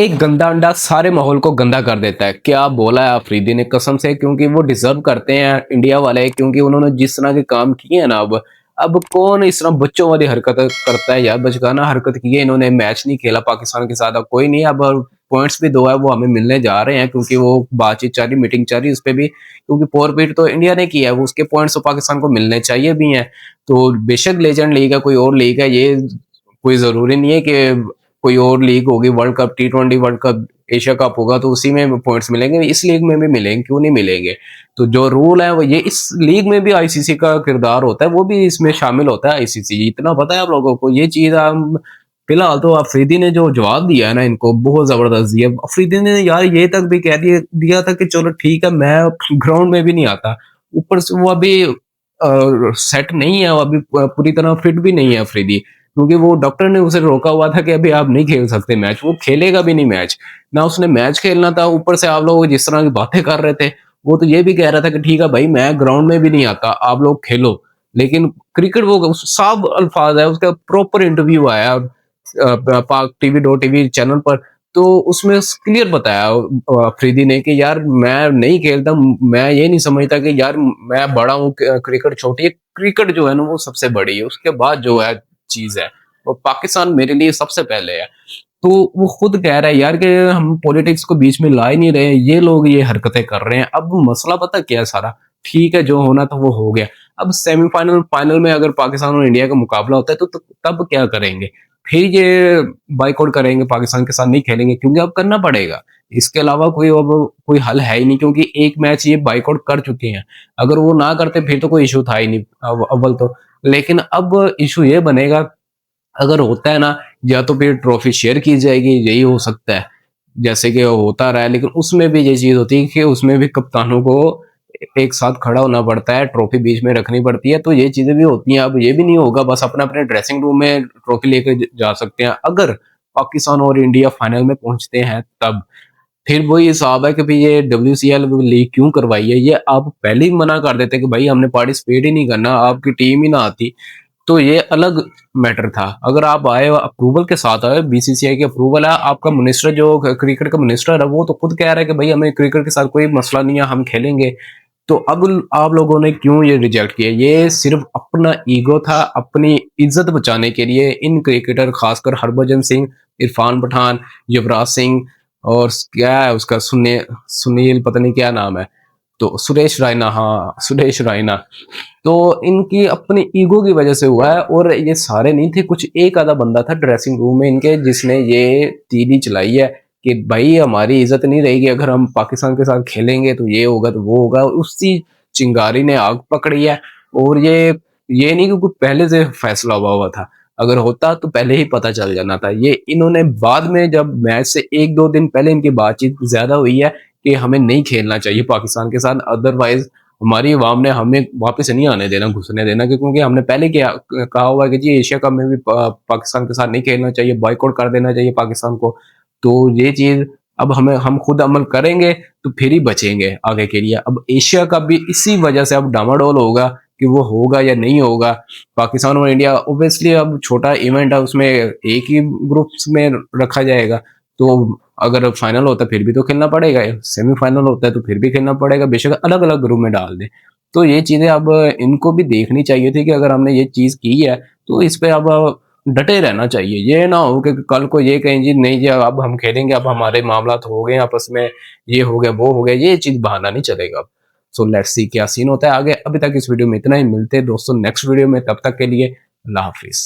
एक गंदा अंडा सारे माहौल को गंदा कर देता है। क्या बोला है अफरीदी ने, कसम से, क्योंकि वो डिजर्व करते हैं इंडिया वाले, क्योंकि उन्होंने जिस तरह के काम किए हैं ना। अब कौन इस तरह बच्चों वाली हरकत करता है यार। बचकाना हरकत की है इन्होंने, मैच नहीं खेला पाकिस्तान के साथ, अब कोई नहीं। अब पॉइंट्स भी दो है वो हमें मिलने जा रहे हैं, क्योंकि वो बातचीत चाह रही, मीटिंग चाह रही उस पर भी, क्योंकि फोरपीट तो इंडिया ने किया है, वो उसके पॉइंट्स तो पाकिस्तान को मिलने चाहिए भी हैं। तो बेशक लेजेंड लीग है, कोई और लीग है, ये कोई जरूरी नहीं है कि कोई और लीग होगी, world cup, T20 world cup, Asia cup होगा तो उसी में पॉइंट्स मिलेंगे, इस लीग में भी मिलेंगे, क्यों नहीं मिलेंगे। तो जो रूल है वो ये, इस लीग में भी आईसीसी का किरदार होता है, वो भी इसमें शामिल होता है। आईसीसी, इतना पता है आप लोगों को ये चीज। हम फिलहाल तो अफरीदी ने जो जवाब दिया है ना, इनको बहुत जबरदस्त दिया। अफरीदी ने यार ये तक भी कह दिया था कि चलो ठीक है, मैं ग्राउंड में भी नहीं आता। ऊपर से वो अभी सेट नहीं है, वो अभी पूरी तरह फिट भी नहीं है अफरीदी, क्योंकि वो डॉक्टर ने उसे रोका हुआ था कि अभी आप नहीं खेल सकते मैच। वो खेलेगा भी नहीं मैच, ना उसने मैच खेलना था। ऊपर से आप लोग जिस तरह की बातें कर रहे थे, वो तो ये भी कह रहा था कि ठीक है भाई, मैं ग्राउंड में भी नहीं आता, आप लोग खेलो। लेकिन क्रिकेट, वो साफ अल्फाज है, उसका प्रॉपर इंटरव्यू आया पाक टीवी 2 टीवी चैनल पर। तो उसमें क्लियर बताया अफरीदी ने कि यार मैं नहीं खेलता, मैं ये नहीं समझता कि यार मैं बड़ा हूँ, क्रिकेट छोटी है। क्रिकेट जो है ना वो सबसे बड़ी है, उसके बाद जो है चीज है, और पाकिस्तान मेरे लिए सबसे पहले है। तो वो खुद कह रहा है यार कि हम पॉलिटिक्स को बीच में ला ही नहीं रहे, ये लोग ये हरकतें कर रहे हैं। अब मसला पता क्या है सारा, ठीक है जो होना था वो हो गया। अब सेमीफाइनल फाइनल में अगर पाकिस्तान और इंडिया का मुकाबला होता है तो तब क्या करेंगे? फिर ये बाइकआउट करेंगे, पाकिस्तान के साथ नहीं खेलेंगे, क्योंकि अब करना पड़ेगा। इसके अलावा कोई अब कोई हल है ही नहीं, क्योंकि एक मैच ये बाइकआउट कर चुके हैं। अगर वो ना करते फिर तो कोई इशू था ही नहीं, अव्वल तो। लेकिन अब इशू ये बनेगा, अगर होता है ना, या तो फिर ट्रॉफी शेयर की जाएगी, यही हो सकता है, जैसे कि होता रहा है। लेकिन उसमें भी ये चीज होती है कि उसमें भी कप्तानों को एक साथ खड़ा होना पड़ता है, ट्रॉफी बीच में रखनी पड़ती है, तो ये चीजें भी होती हैं। अब ये भी नहीं होगा बस अपने अपने ड्रेसिंग रूम में ट्रॉफी लेकर जा सकते हैं। अगर पाकिस्तान और इंडिया फाइनल में पहुंचते हैं तब फिर वही हिसाब है कि भाई ये WCL लीग क्यों करवाई है। ये आप पहले ही मना कर देते कि भाई हमने पार्टिसिपेट ही नहीं करना, आपकी टीम ही ना आती, तो ये अलग मैटर था। अगर आप आए अप्रूवल के साथ आए, BCCI की अप्रूवल है, आपका मिनिस्टर जो क्रिकेट का मिनिस्टर है वो तो खुद कह रहा है कि भाई हमें क्रिकेट के साथ कोई मसला नहीं है, हम खेलेंगे। तो अब आप लोगों ने क्यों ये रिजेक्ट किया? ये सिर्फ अपना ईगो था, अपनी इज्जत बचाने के लिए। इन क्रिकेटर, खासकर हरभजन सिंह, इरफान पठान, युवराज सिंह, और क्या है उसका, सुनील पता नहीं क्या नाम है, तो सुरेश रायना, हाँ सुरेश रायना। तो इनकी अपनी ईगो की वजह से हुआ है, और ये सारे नहीं थे, कुछ एक आधा बंदा था ड्रेसिंग रूम में इनके जिसने ये तीली चलाई है कि भाई हमारी इज्जत नहीं रहेगी अगर हम पाकिस्तान के साथ खेलेंगे, तो ये होगा तो वो होगा। उसी चिंगारी ने आग पकड़ी है। और ये नहीं कि कुछ पहले से फैसला हुआ था, अगर होता तो पहले ही पता चल जाना था। ये इन्होंने बाद में, जब मैच से 1-2 दिन पहले इनकी बातचीत ज्यादा हुई है कि हमें नहीं खेलना चाहिए पाकिस्तान के साथ, अदरवाइज हमारी अवाम ने हमें वापस नहीं आने देना, घुसने देना, क्योंकि हमने पहले क्या कहा हुआ है कि जी एशिया कप में भी पाकिस्तान के साथ नहीं खेलना चाहिए, बॉयकॉट कर देना चाहिए पाकिस्तान को। तो ये चीज अब हम खुद अमल करेंगे तो फिर ही बचेंगे आगे के लिए। अब एशिया कप भी इसी वजह से अब डामाडोल होगा कि वो होगा या नहीं होगा। पाकिस्तान और इंडिया ओब्वियसली अब छोटा इवेंट है, उसमें एक ही ग्रुप्स में रखा जाएगा। तो अगर फाइनल होता है फिर भी तो खेलना पड़ेगा, सेमीफाइनल होता है तो फिर भी खेलना पड़ेगा, बेशक अलग अलग ग्रुप में डाल दे। तो ये चीजें अब इनको भी देखनी चाहिए थी कि अगर हमने ये चीज की है तो इस पे अब डटे रहना चाहिए। ये ना हो कि कल को ये कहें जी नहीं जी अब हम खेलेंगे, अब हमारे मामला हो गए आपस में, ये हो गया वो हो गया, ये चीज बहाना नहीं चलेगा अब। सो लेट्स सी क्या सीन होता है आगे। अभी तक इस वीडियो में इतना ही, मिलते हैं दोस्तों नेक्स्ट वीडियो में, तब तक के लिए अल्लाह हाफिज।